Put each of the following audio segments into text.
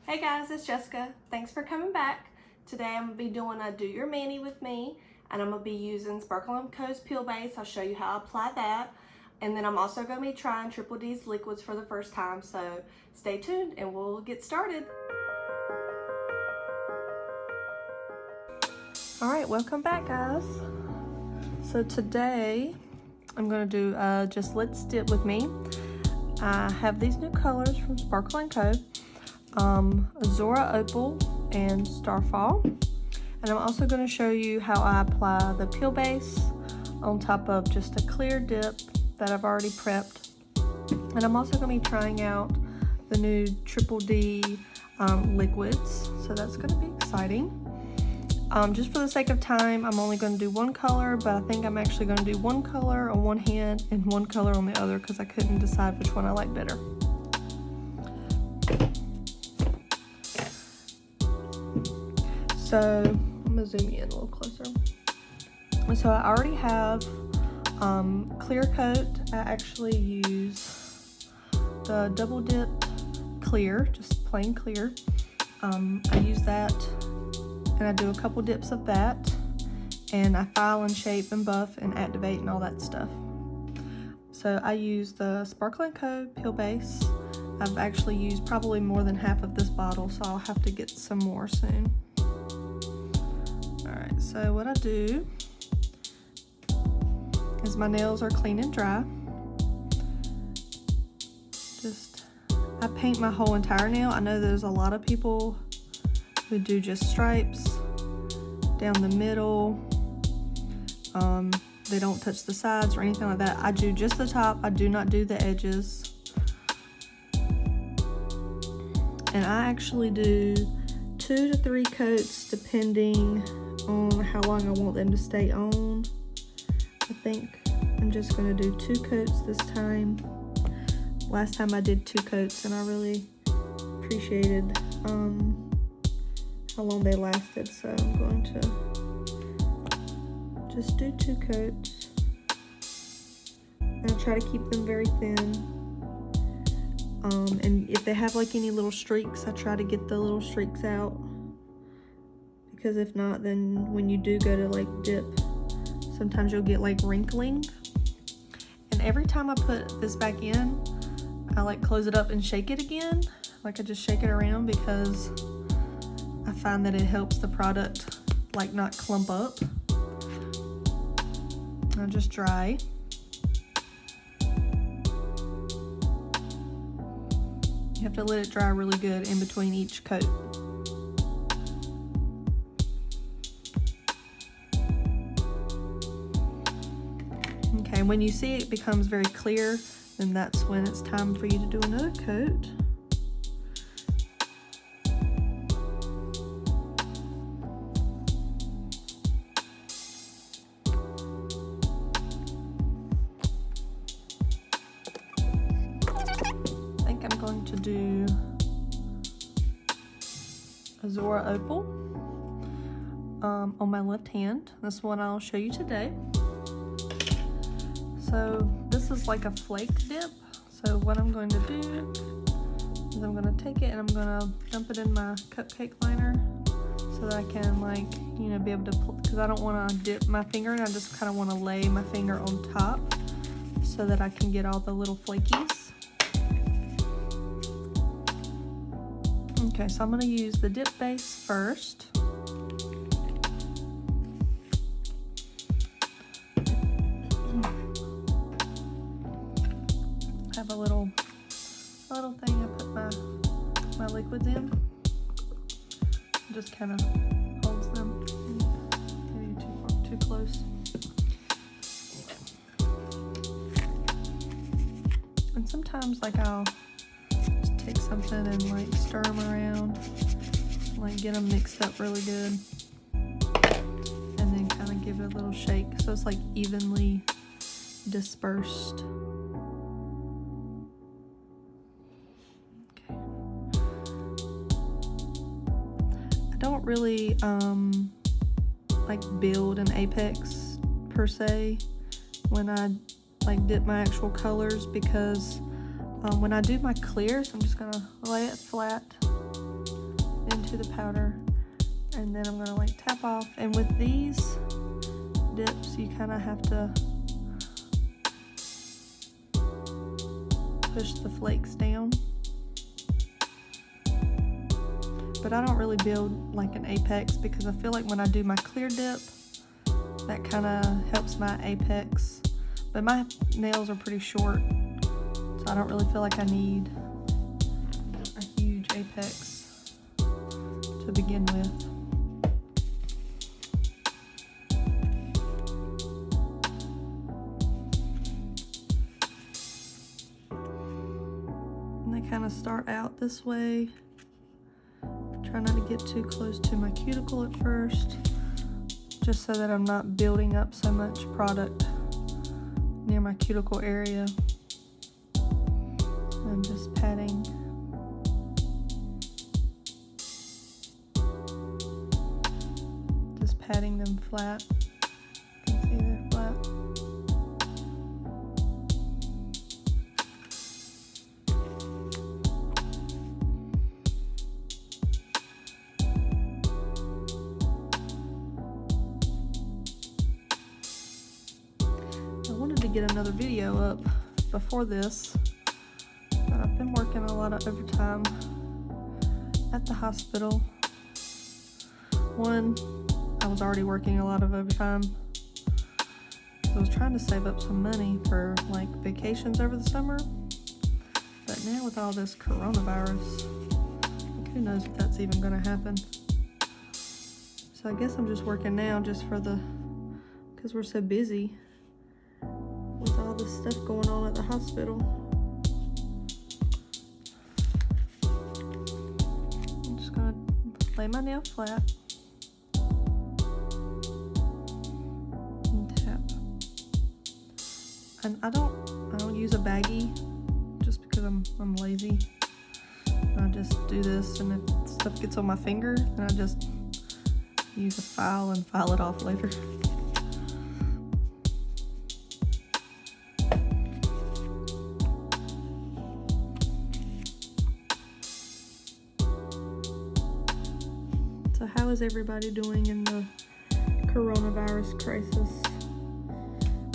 Hey guys, it's Jessica. Thanks for coming back. Today I'm going to be doing a Do Your Mani with me, and I'm going to be using Sparkle & Co.'s Peel Base. I'll show you how I apply that. And then I'm also going to be trying Triple D's liquids for the first time, so stay tuned and we'll get started. Alright, welcome back guys. So today I'm going to do just Let's Dip with me. I have these new colors from Sparkle & Co. Azora Opal and Starfall, and I'm also going to show you how I apply the peel base on top of just a clear dip that I've already prepped. And I'm also going to be trying out the new Triple D liquids, so that's going to be exciting. Just for the sake of time, I'm only going to do one color, but I think I'm actually going to do one color on one hand and one color on the other because I couldn't decide which one I like better. So I'm gonna zoom you in a little closer. So I already have clear coat. I actually use the double dip clear, just plain clear. I use that and I do a couple dips of that, and I file and shape and buff and activate and all that stuff. So I use the Sparkle & Co. Peel Base. I've actually used probably more than half of this bottle, so I'll have to get some more soon. Alright, so what I do is my nails are clean and dry. I paint my whole entire nail. I know there's a lot of people who do just stripes down the middle. They don't touch the sides or anything like that. I do just the top. I do not do the edges. And I actually do 2 to 3 coats depending on how long I want them to stay on. I think I'm just going to do 2 coats this time. Last time I did 2 coats and I really appreciated how long they lasted, so I'm going to just do 2 coats. And I try to keep them very thin. And if they have like any little streaks, I try to get the little streaks out, because if not, then when you do go to like dip, sometimes you'll get like wrinkling. And every time I put this back in, I like close it up and shake it again. Like I just shake it around because I find that it helps the product like not clump up. I'll just dry. You have to let it dry really good in between each coat. Okay, when you see it becomes very clear, then that's when it's time for you to do another coat. I think I'm going to do Azora Opal on my left hand. This one I'll show you today. So this is like a flake dip. So what I'm going to do is I'm going to take it and I'm going to dump it in my cupcake liner so that I can, like, you know, be able to pull, because I don't want to dip my finger and I just kind of want to lay my finger on top so that I can get all the little flakies. Okay, so I'm going to use the dip base first. Have a little thing I put my liquids in. Just kind of holds them. Maybe too close. And sometimes like I'll just take something and like stir them around, like get them mixed up really good, and then kind of give it a little shake so it's like evenly dispersed. I don't really like build an apex per se when I like dip my actual colors, because when I do my clears, I'm just gonna lay it flat into the powder, and then I'm gonna like tap off. And with these dips, you kind of have to push the flakes down. But I don't really build like an apex, because I feel like when I do my clear dip, that kind of helps my apex. But my nails are pretty short, so I don't really feel like I need a huge apex to begin with. And they kind of start out this way. Try not to get too close to my cuticle at first, just so that I'm not building up so much product near my cuticle area. I'm just patting. Just patting them flat. You can see they're flat. Get another video up before this, but I've been working a lot of overtime at the hospital. One, I was already working a lot of overtime. I was trying to save up some money for like vacations over the summer, but now with all this coronavirus, like, who knows if that's even going to happen. So I guess I'm just working now just for because we're so busy with all this stuff going on at the hospital. I'm just gonna lay my nail flat and tap. And I don't use a baggie just because I'm lazy. I just do this, and if stuff gets on my finger, then I just use a file and file it off later. So how is everybody doing in the coronavirus crisis?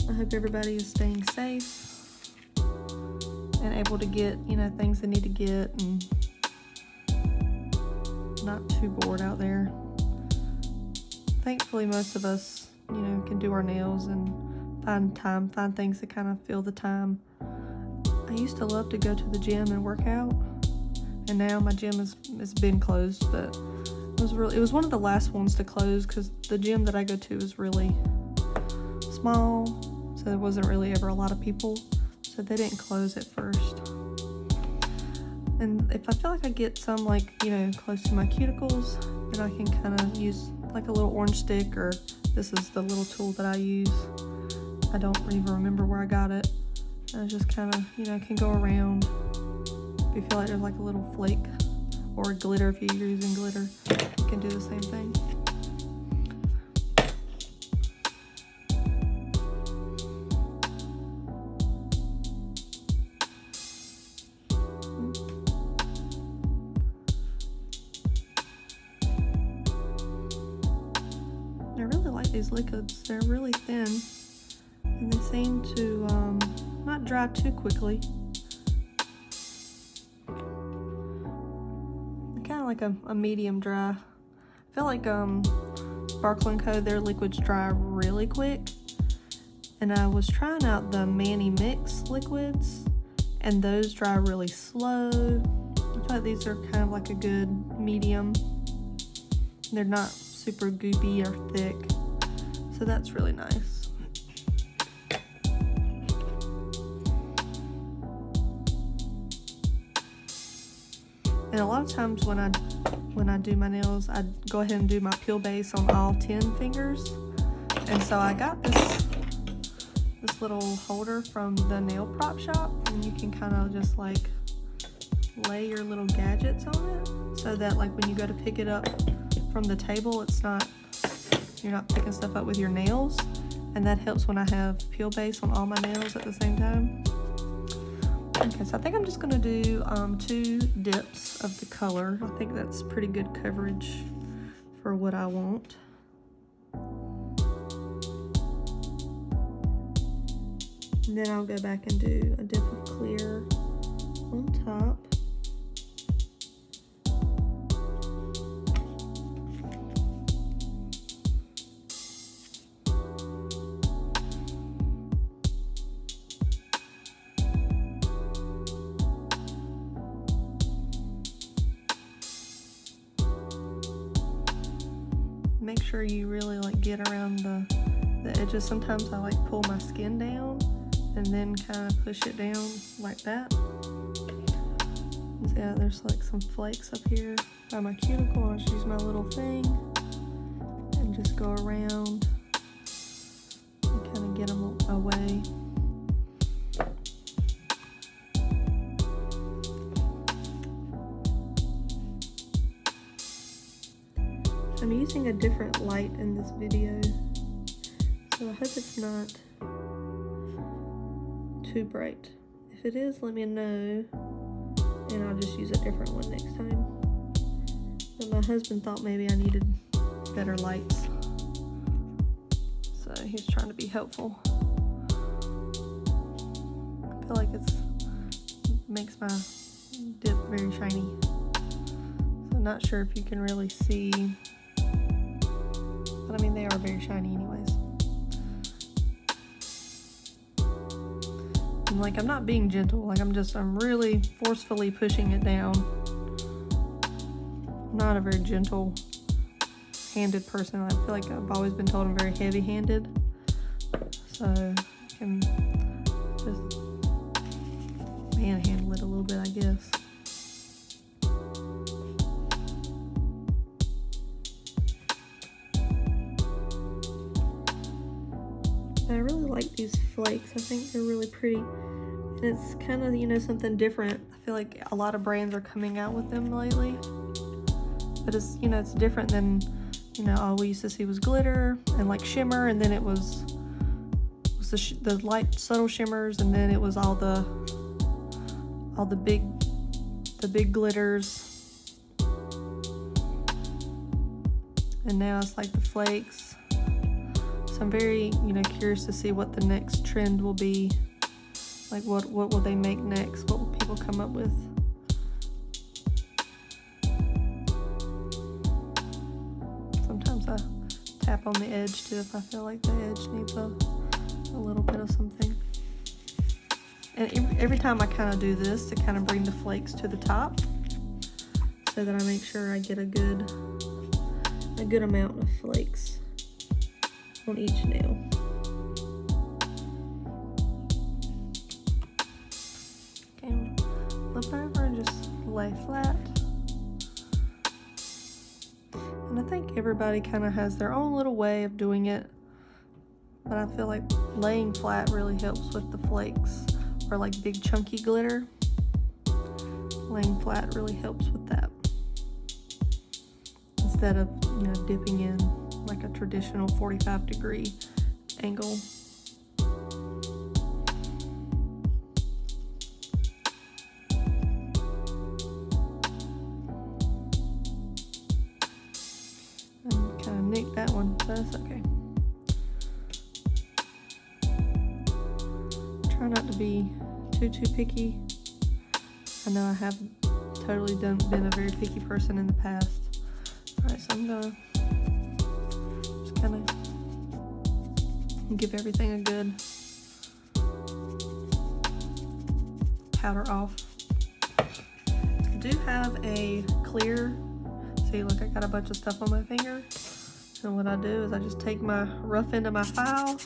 I hope everybody is staying safe and able to get, things they need to get, and not too bored out there. Thankfully, most of us, can do our nails and find things to kind of fill the time. I used to love to go to the gym and work out, and now my gym has been closed, but it was one of the last ones to close, because the gym that I go to is really small, so there wasn't really ever a lot of people, so they didn't close at first. And if I feel like I get some close to my cuticles, then I can kind of use like a little orange stick, or this is the little tool that I use. I don't even remember where I got it. I just kind of can go around. If you feel like there's like a little flake, or glitter if you're using glitter, you can do the same thing. I really like these liquids. They're really thin, and they seem to not dry too quickly. Like a medium dry. I feel like Sparkle & Co, their liquids dry really quick, and I was trying out the Manny Mix liquids, and those dry really slow. I feel like these are kind of like a good medium. They're not super goopy or thick, so that's really nice. And a lot of times when I do my nails, I go ahead and do my peel base on all 10 fingers. And so I got this little holder from the nail prop shop, and you can kind of just like lay your little gadgets on it, so that like when you go to pick it up from the table, you're not picking stuff up with your nails, and that helps when I have peel base on all my nails at the same time. Okay, so I think I'm just gonna do 2 dips of the color. I think that's pretty good coverage for what I want. And then I'll go back and do a dip of clear on top. Make sure you really like get around the edges. Sometimes I like pull my skin down and then kind of push it down like that. Yeah, there's like some flakes up here by my cuticle. I'll just use my little thing and just go around and kind of get them away. I'm using a different light in this video, so I hope it's not too bright. If it is, let me know, and I'll just use a different one next time. But my husband thought maybe I needed better lights, so he's trying to be helpful. I feel like it makes my dip very shiny. So I'm not sure if you can really see. But I mean, they are very shiny anyways. And like, I'm not being gentle. Like, I'm really forcefully pushing it down. I'm not a very gentle handed person. I feel like I've always been told I'm very heavy handed. So I can just manhandle it a little bit, I guess. I really like these flakes. I think they're really pretty. And it's kind of, you know, something different. I feel like a lot of brands are coming out with them lately. But it's, you know, it's different than, you know, all we used to see was glitter and like shimmer, and then it was the light subtle shimmers, and then it was all the big glitters. And now it's like the flakes. So I'm very, you know, curious to see what the next trend will be. Like, what will they make next? What will people come up with? Sometimes I tap on the edge too if I feel like the edge needs a little bit of something. And every time I kind of do this to kind of bring the flakes to the top, so that I make sure I get a good amount of flakes on each nail. Okay, flip over and just lay flat. And I think everybody kind of has their own little way of doing it, but I feel like laying flat really helps with the flakes, or like big chunky glitter. Laying flat really helps with that, instead of, you know, dipping in like a traditional 45-degree angle. And kind of nicked that one, but that's okay. Try not to be too picky. I know I have totally been a very picky person in the past. Alright, so I'm gonna just kind of give everything a good powder off. I do have a clear, see, look, I got a bunch of stuff on my finger. And what I do is I just take my rough end of my file.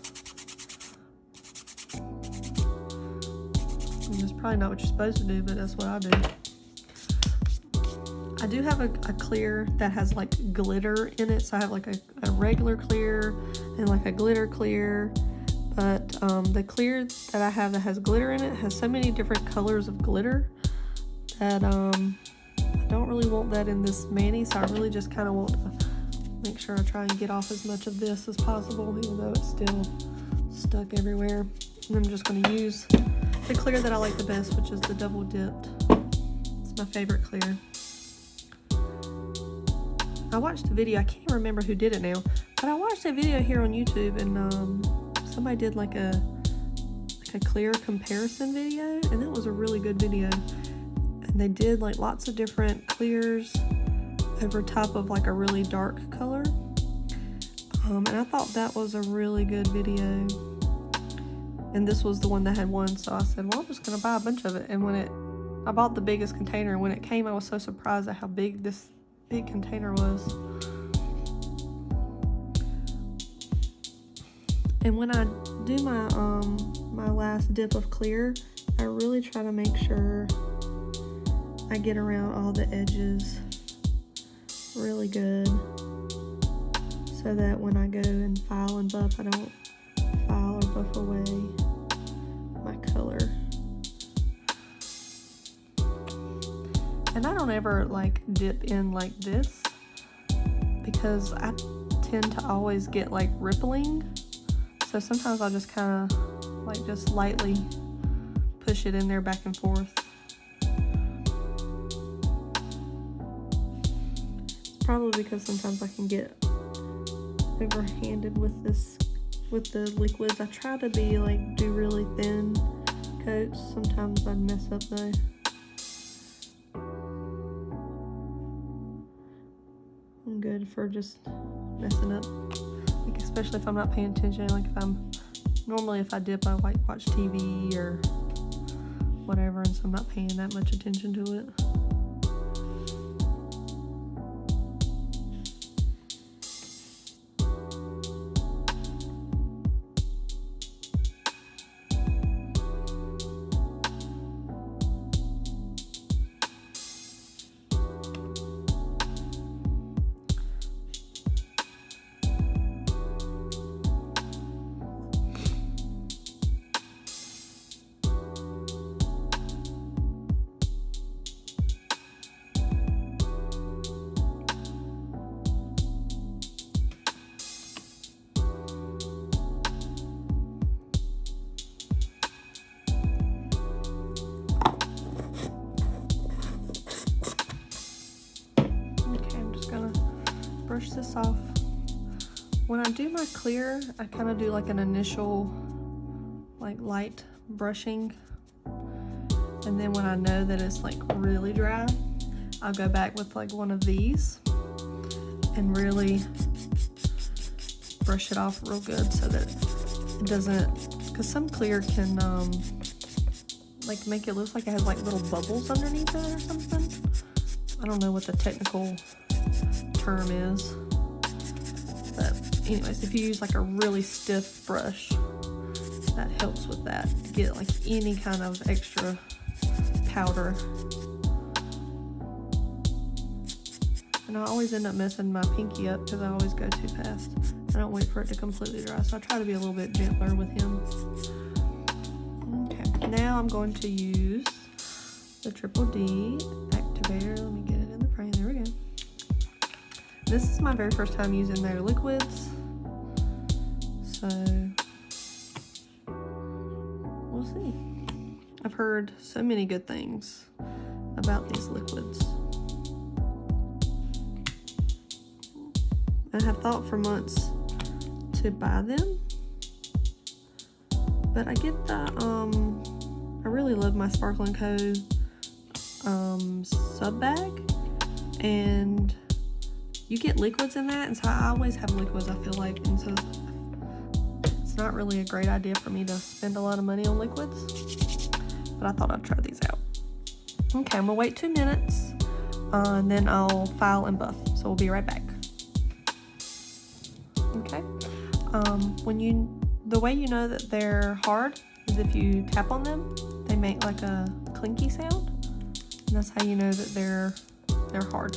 And it's probably not what you're supposed to do, but that's what I do. I do have a clear that has like glitter in it, so I have like a regular clear and like a glitter clear, but the clear that I have that has glitter in it has so many different colors of glitter that I don't really want that in this mani, so I really just kind of want to make sure I try and get off as much of this as possible, even though it's still stuck everywhere. And I'm just going to use the clear that I like the best, which is the double dipped. It's my favorite clear. I watched a video, I can't remember who did it now, but I watched a video here on YouTube, and somebody did like a clear comparison video, and it was a really good video. And they did like lots of different clears over top of like a really dark color. And I thought that was a really good video. And this was the one that had one, so I said, well, I'm just gonna buy a bunch of it. And I bought the biggest container, and when it came, I was so surprised at how big this big container was. And when I do my my last dip of clear, I really try to make sure I get around all the edges really good, so that when I go and file and buff, I don't file or buff away my color. And I don't ever like dip in like this, because I tend to always get like rippling. So sometimes I'll just kind of like just lightly push it in there back and forth. It's probably because sometimes I can get overhanded with the liquids. I try to be like do really thin coats. Sometimes I'd mess up though. I'm good for just messing up, like especially if I'm not paying attention. Like if I dip, I like watch TV or whatever, and so I'm not paying that much attention to it. Brush this off. When I do my clear, I kind of do like an initial like light brushing, and then when I know that it's like really dry, I'll go back with like one of these and really brush it off real good, so that it doesn't, because some clear can like make it look like it has like little bubbles underneath it or something. I don't know what the technical term is, but anyways, if you use like a really stiff brush, that helps with that, to get like any kind of extra powder. And I always end up messing my pinky up because I always go too fast. I don't wait for it to completely dry, so I try to be a little bit gentler with him. Okay, now I'm going to use the Triple D Activator. Let me get it in the frame. There we go. This is my very first time using their liquids, so we'll see. I've heard so many good things about these liquids. I have thought for months to buy them, but I get the, I really love my Sparkle & Co. Sub bag, and you get liquids in that, and so I always have liquids, I feel like, and so it's not really a great idea for me to spend a lot of money on liquids, but I thought I'd try these out. Okay, I'm gonna wait 2 minutes, and then I'll file and buff, so we'll be right back. Okay, the way you know that they're hard is if you tap on them, they make like a clinky sound, and that's how you know that they're hard.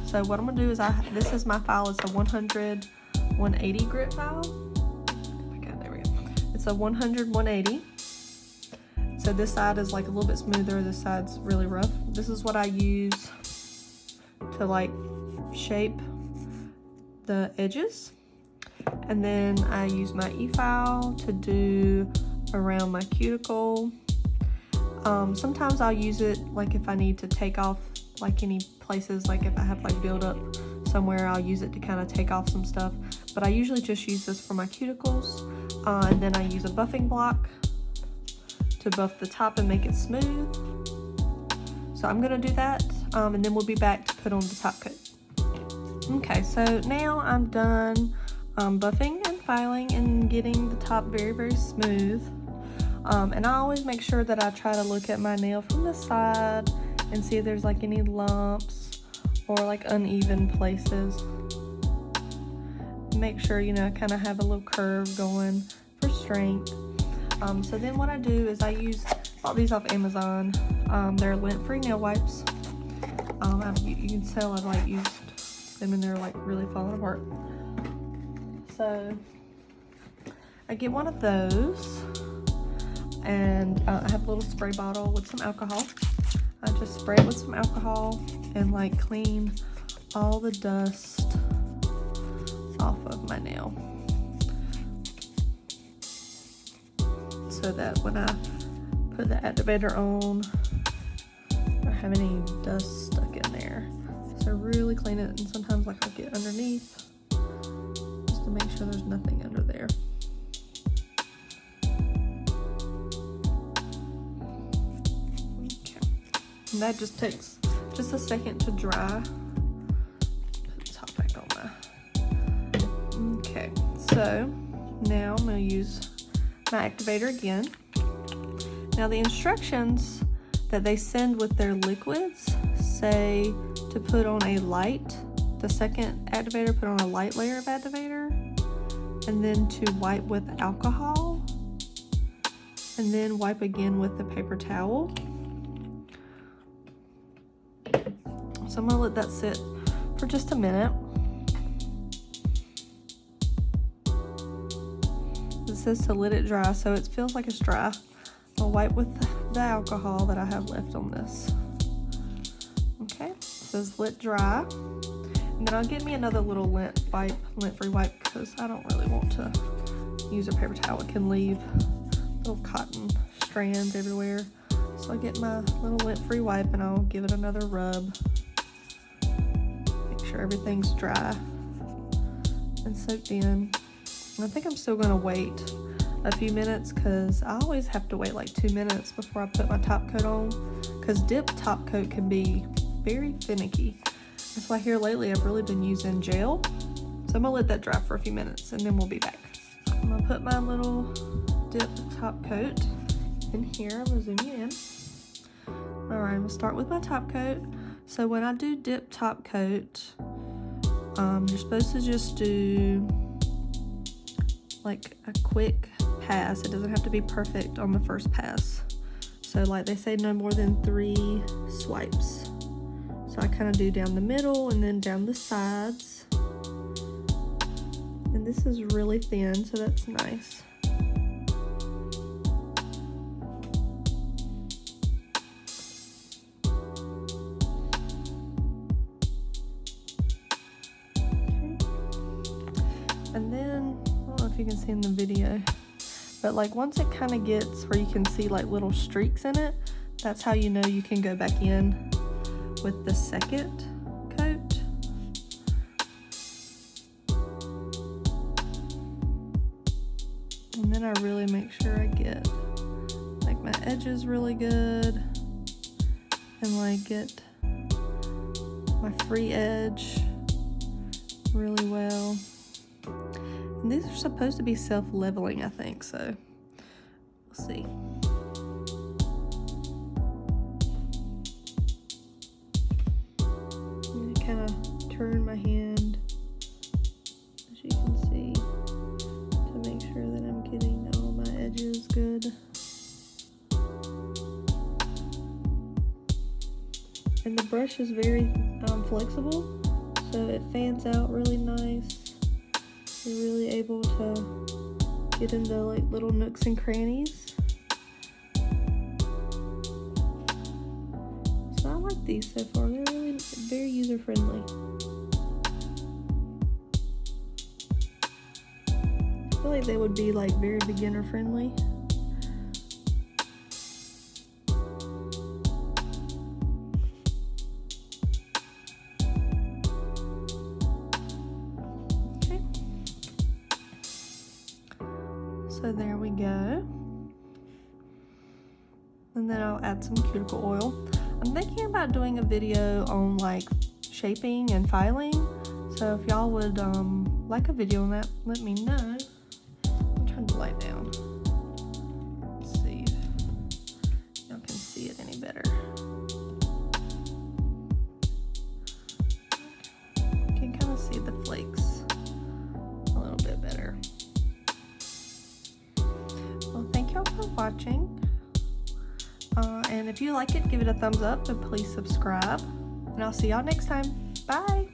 So what I'm gonna do is, this is my file. It's a 100/180 grit file. Okay, there we go. It's a 100/180. So this side is like a little bit smoother. This side's really rough. This is what I use to like shape the edges. And then I use my E-file to do around my cuticle Sometimes I'll use it like if I need to take off like any places, like if I have like build-up somewhere, I'll use it to kind of take off some stuff. But I usually just use this for my cuticles, and then I use a buffing block to buff the top and make it smooth. So I'm gonna do that, and then we'll be back to put on the top coat. Okay, so now I'm done buffing and filing and getting the top very, very smooth. And I always make sure that I try to look at my nail from the side and see if there's like any lumps or like uneven places. Make sure, you know, kind of have a little curve going for strength. So then what I do is I bought these off Amazon. They're lint-free nail wipes. You can tell I've like used them and they're like really falling apart. So I get one of those, and I have a little spray bottle with some alcohol. I just spray it with some alcohol and like clean all the dust off of my nail, so that when I put the activator on, I don't have any dust stuck in there. So really clean it, and sometimes like I'll get underneath just to make sure there's nothing under there. Okay. And that just takes just a second to dry. Put the top back on my. Okay, so now I'm going to use my activator again. Now the instructions that they send with their liquids say to put on a light, the second activator, put on a light layer of activator, and then to wipe with alcohol, and then wipe again with the paper towel. So I'm gonna let that sit for just a minute. It says to let it dry, so it feels like it's dry. I'll wipe with the alcohol that I have left on this. Okay, it says let dry. And then I'll get me another little lint-free wipe, because I don't really want to use a paper towel. It can leave little cotton strands everywhere. So I'll get my little lint-free wipe and I'll give it another rub. Make sure everything's dry and soaked in. And I think I'm still gonna wait a few minutes, because I always have to wait like 2 minutes before I put my top coat on, because dip top coat can be very finicky. That's why here lately I've really been using gel. So I'm gonna let that dry for a few minutes and then we'll be back. I'm gonna put my little dip top coat in here. I'm gonna zoom you in. All right, I'm gonna start with my top coat. So when I do dip top coat, you're supposed to just do like a quick pass. It doesn't have to be perfect on the first pass. So like they say, no more than 3 swipes. So I kind of do down the middle and then down the sides. And this is really thin, so that's nice. And then, I don't know if you can see in the video, but like once it kind of gets where you can see like little streaks in it, that's how you know you can go back in with the second coat. And then I really make sure I get like my edges really good and like get my free edge really well. And these are supposed to be self-leveling, I think, so we'll see. Kind of turn my hand, as you can see, to make sure that I'm getting all my edges good. And the brush is very flexible, so it fans out really nice. You're really able to get into like little nooks and crannies. So I like these so far. They're really very user friendly. I feel like they would be like very beginner friendly. So there we go. And then I'll add some cuticle oil. I'm thinking about doing a video on like shaping and filing. So if y'all would like a video on that, let me know. I'm trying to light down. Let's see if y'all can see it any better. You can kind of see the flakes a little bit better. Well, thank y'all for watching. And if you like it, give it a thumbs up and please subscribe. And I'll see y'all next time. Bye.